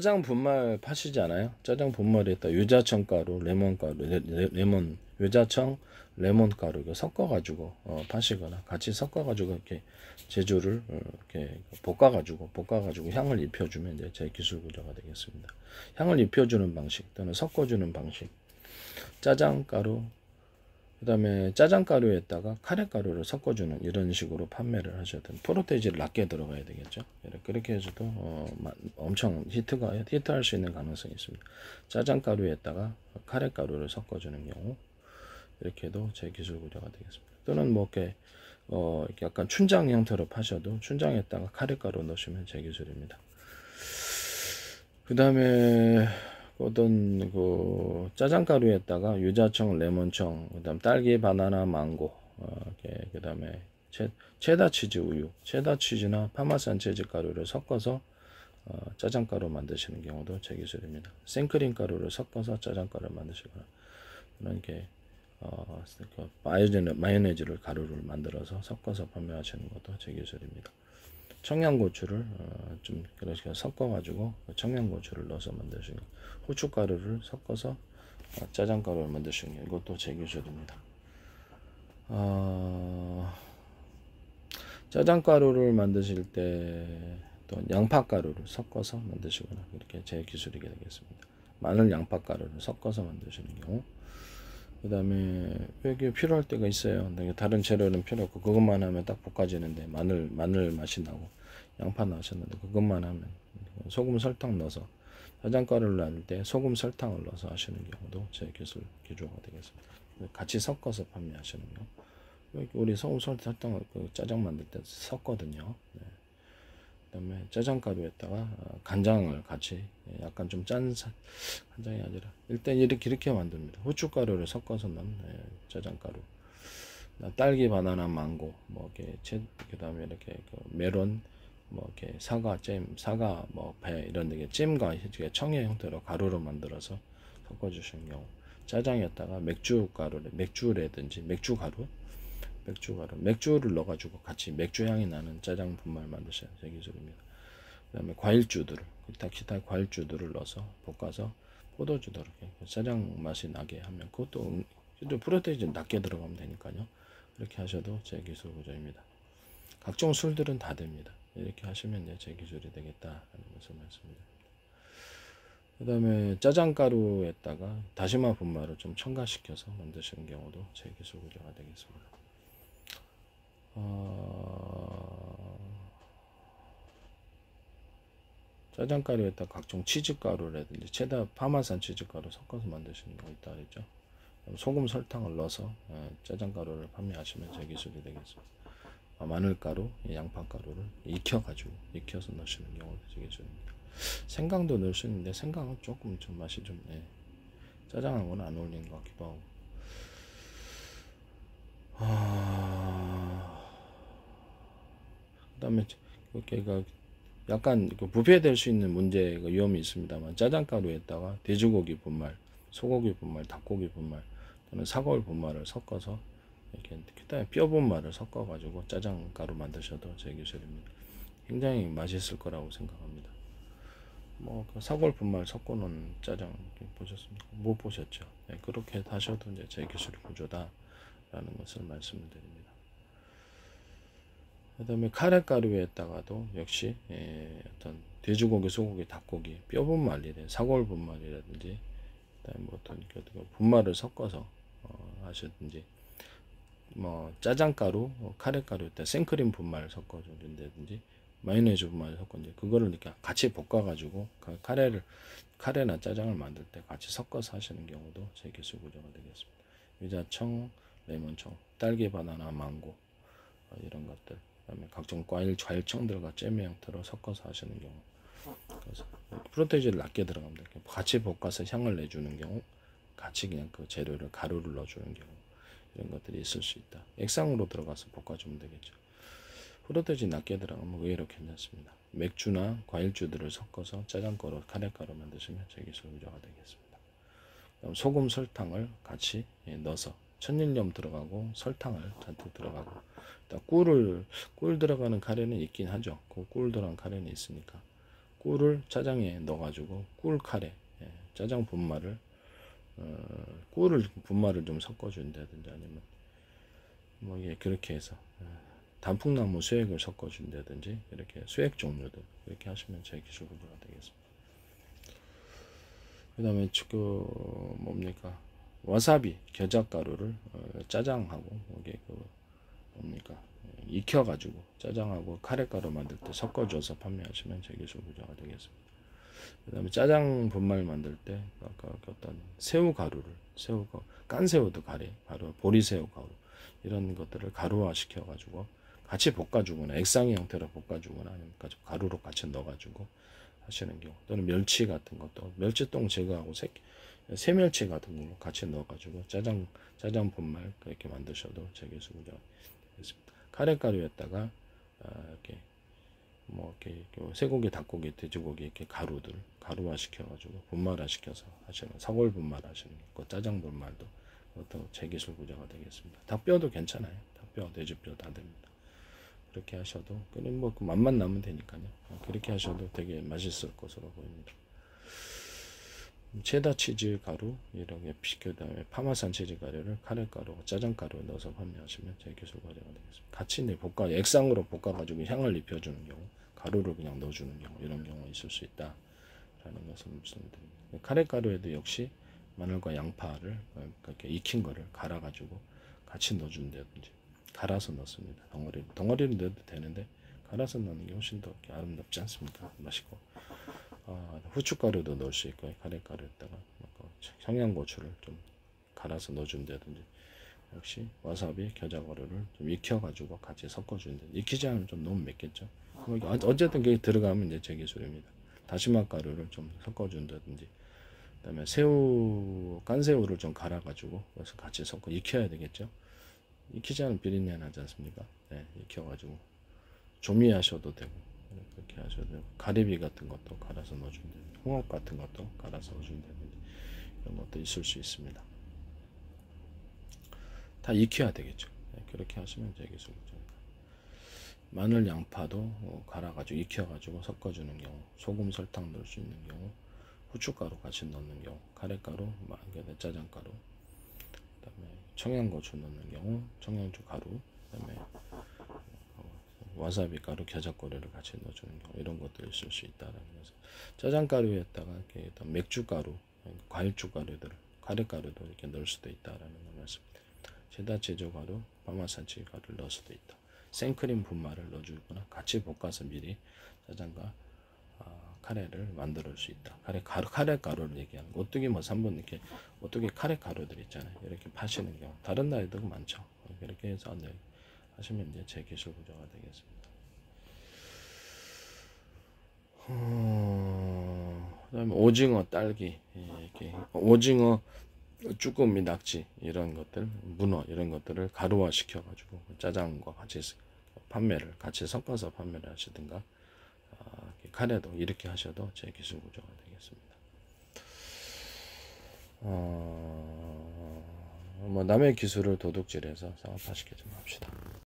짜장 분말 파시지 않아요? 짜장 분말에다 유자청 가루, 레몬 가루, 레몬 유자청, 레몬 가루 이거 섞어가지고 파시거나 같이 섞어가지고 이렇게 제조를 이렇게 볶아가지고 향을 입혀주면 이제 제 기술 구조가 되겠습니다. 향을 입혀주는 방식 또는 섞어주는 방식. 짜장 가루, 그다음에 짜장 가루에다가 카레 가루를 섞어주는 이런 식으로 판매를 하셔야 돼요. 프로테이지를 낮게 들어가야 되겠죠. 그렇게 해서도 엄청 히트할 수 있는 가능성이 있습니다. 짜장 가루에다가 카레 가루를 섞어주는 경우 이렇게 해도 제 기술 구조가 되겠습니다. 또는 뭐 이렇게 약간 춘장 형태로 파셔도 춘장에다가 카레 가루 넣으시면 제 기술입니다. 그다음에 어떤 그 짜장가루에다가 유자청, 레몬청, 그다음 딸기, 바나나, 망고, 그다음에 체다 치즈 우유, 체다 치즈나 파마산 치즈 가루를 섞어서 짜장가루 만드시는 경우도 제 기술입니다. 생크림 가루를 섞어서 짜장가루를 만드시거나 그런 게 마요네즈를 가루를 만들어서 섞어서 판매하시는 것도 제 기술입니다. 청양고추를 좀 그렇게 섞어가지고 청양고추를 넣어서 만드시는 후춧가루를 섞어서 짜장가루를 만드시는 이것도 제 기술입니다. 짜장가루를 만드실 때 또 양파가루를 섞어서 만드시거나 이렇게 제 기술이 되겠습니다. 마늘 양파가루를 섞어서 만드시는 경우 그 다음에 여기 필요할 때가 있어요. 다른 재료는 필요 없고 그것만 하면 딱 볶아지는데 마늘 맛이 나고 양파 넣으셨는데 그것만 하면 소금 설탕 넣어서 짜장가루를 넣을 때 소금 설탕을 넣어서 하시는 경우도 제 기술 기조가 되겠습니다. 같이 섞어서 판매하시는 경우 우리 소금 설탕을 그 짜장 만들 때 섞거든요. 네. 그 다음에 짜장가루에다가 간장을 같이 약간 좀 짠 간장이 아니라 일단 이렇게 만듭니다. 후춧가루를 섞어서 넣은 짜장가루, 딸기, 바나나, 망고, 뭐 이렇게 그다음에 이렇게 그 메론, 뭐 이렇게 사과, 뭐 배 이런 데 찜과 청의 형태로 가루로 만들어서 섞어주시는 경우, 짜장에다가 맥주라든지 맥주를 넣어가지고 같이 맥주 향이 나는 짜장 분말 만드셔야 제 기술입니다. 그 다음에 기타 과일주들을 넣어서 볶아서 포도주도 이렇게 짜장 맛이 나게 하면 그것도 프로테이지 낮게 들어가면 되니까요. 이렇게 하셔도 제 기술 구조입니다. 각종 술들은 다 됩니다. 이렇게 하시면 제 기술이 되겠다라는 것을 말씀드립니다. 그 다음에 짜장가루에다가 다시마 분말을 좀 첨가시켜서 만드시는 경우도 제 기술 구조가 되겠습니다. 짜장가루에다 각종 치즈가루라든지 체다 파마산 치즈가루 섞어서 만드시는 경우 있다 그랬죠. 소금 설탕을 넣어서 짜장가루를 판매하시면 제 기술이 되겠습니다. 마늘가루, 양파가루를 익혀서 넣으시는 경우도 제 기술입니다. 생강도 넣을 수 있는데 생강은 조금 좀 맛이 좀 짜장하고는 안 어울리는 것 같기도 하고. 그다음에 이렇게 약간 부패될 수 있는 문제가 위험이 있습니다만 짜장가루에다가 돼지고기 분말, 소고기 분말, 닭고기 분말 또는 사골 분말을 섞어서 이렇게 그다음에 뼈 분말을 섞어가지고 짜장가루 만드셔도 제 기술입니다. 굉장히 맛있을 거라고 생각합니다. 뭐 사골 분말 섞어놓은 짜장 보셨습니까? 못 보셨죠? 네, 그렇게 하셔도 이제 제 기술 구조다라는 것을 말씀을 드립니다. 그 다음에 카레가루에다가도 역시 어떤 돼지고기, 소고기, 닭고기, 뼈 분말이래, 사골 분말이라든지, 그다음에 뭐 어떤 분말을 섞어서 하시든지, 뭐 짜장가루, 카레가루에다 생크림 분말 섞어준다든지, 마요네즈 분말 섞어든지 그거를 이렇게 같이 볶아가지고 카레나 짜장을 만들 때 같이 섞어서 하시는 경우도 제 기술 구조가 되겠습니다. 유자청, 레몬청, 딸기, 바나나, 망고 이런 것들. 그다음에 각종 과일청들과 잼의 형태로 섞어서 하시는 경우, 그래서 프로테이지를 낮게 들어갑니다. 같이 볶아서 향을 내주는 경우, 같이 그냥 그 재료를 가루를 넣어주는 경우 이런 것들이 있을 수 있다. 액상으로 들어가서 볶아주면 되겠죠. 프로테이지 낮게 들어가면 의외로 괜찮습니다. 맥주나 과일주들을 섞어서 짜장가루, 카레가루 만드시면 제 기술 구조가 되겠습니다. 그다음 소금, 설탕을 같이 넣어서 천일염 들어가고 설탕을 잔뜩 들어가고 꿀 들어가는 카레는 있긴 하죠. 꿀 들어간 카레는 있으니까 꿀을 짜장에 넣어가지고 꿀 카레, 짜장 분말을 꿀을 분말을 좀 섞어준다든지 아니면 뭐 이게 그렇게 해서 단풍나무 수액을 섞어준다든지 이렇게 수액 종류들 이렇게 하시면 제 기술 구조가 되겠습니다. 그 다음에 그 뭡니까 와사비 겨자가루를 짜장하고 이게 그 뭡니까 익혀가지고 짜장하고 카레가루 만들 때 섞어줘서 판매하시면 제 기술 구조가 되겠습니다. 그 다음에 짜장 분말 만들 때 아까 어떤 새우 가루를 깐 새우도 가루 보리새우 가루 이런 것들을 가루화 시켜가지고 같이 볶아주거나 액상의 형태로 볶아주거나 아니면 가루로 같이 넣어가지고 하시는 경우 또는 멸치 같은 것도 멸치똥 제거하고 새멸치 같은 걸로 같이 넣어가지고 짜장 분말 그렇게 만드셔도 제 기술 구조가 되겠습니다. 카레가루에다가 이렇게 뭐 이렇게 쇠고기, 닭고기, 돼지고기 이렇게 가루화 시켜가지고 분말화 시켜서 하시는 사골 분말 하시는 거, 짜장 분말도 그것도 제 기술 구조가 되겠습니다. 닭뼈도 괜찮아요. 닭뼈, 돼지뼈 다 됩니다. 그렇게 하셔도 그냥 뭐 그 맛만 나면 되니까요. 그렇게 하셔도 되게 맛있을 것으로 보입니다. 체다 치즈 가루 이렇게 그다음에 파마산 치즈 가루를 카레가루, 짜장가루에 넣어서 판매하시면 제 기술 과제가 되겠습니다. 같이 액상으로 볶아가지고 향을 입혀주는 경우, 가루를 그냥 넣어주는 경우 이런 경우가 있을 수 있다라는 것을 말씀드립니다. 카레가루에도 역시 마늘과 양파를 그렇게 익힌 거를 갈아가지고 같이 넣어준다든지 갈아서 넣습니다. 덩어리를 넣어도 되는데 갈아서 넣는 게 훨씬 더 아름답지 않습니까? 맛있고. 후춧가루도 넣을 수 있고요. 카레가루에다가 청양고추를 좀 갈아서 넣어준다든지 역시 와사비, 겨자가루를 좀 익혀가지고 같이 섞어주는데 익히지 않으면 좀 너무 맵겠죠. 어쨌든 그게 들어가면 이제 제 기술입니다. 다시마 가루를 좀 섞어준다든지 그다음에 깐 새우를 좀 갈아가지고 그래서 같이 섞어 익혀야 되겠죠. 익히지 않으면 비린내 나지 않습니까? 네, 익혀가지고 조미하셔도 되고 그렇게 하셔도 되고 가리비 같은 것도 갈아서 넣어주면 되고 홍합 같은 것도 갈아서 넣어주면 되고 이런 것도 있을 수 있습니다. 다 익혀야 되겠죠. 네, 그렇게 하시면 되겠습니다. 마늘, 양파도 갈아가지고 익혀가지고 섞어주는 경우, 소금, 설탕 넣을 수 있는 경우, 후춧가루 같이 넣는 경우, 카레가루, 짜장가루, 그다음에 청양고추 넣는 경우, 청양주 가루, 그다음에 와사비 가루, 겨자가루를 같이 넣어주는 경우 이런 것도 있을 수 있다라는 거죠. 짜장가루에다가 이렇게 맥주 가루, 과일주 가루들, 카레가루도 이렇게 넣을 수도 있다라는 걸 말씀드립니다. 체다 치즈 가루, 파마산 치즈 가루를 넣을 수도 있다. 생크림 분말을 넣어주거나 같이 볶아서 미리 짜장과 카레를 만들 수 있다. 카레 가루를 얘기하는 거. 오뚜기 뭐 3분 이렇게 오뚜기 카레 가루들 있잖아요. 이렇게 파시는 경우 다른 나라에도 많죠. 이렇게 해서 하시면 이제 제 기술 구조가 되겠습니다. 그다음에 오징어, 딸기, 이렇게 오징어, 쭈꾸미, 낙지 이런 것들, 문어 이런 것들을 가루화 시켜가지고 짜장과 같이 판매를 같이 섞어서 판매를 하시든가 카레도 이렇게 하셔도 제 기술 구조가 되겠습니다. 뭐 남의 기술을 도둑질해서 사업하시게 좀 합시다.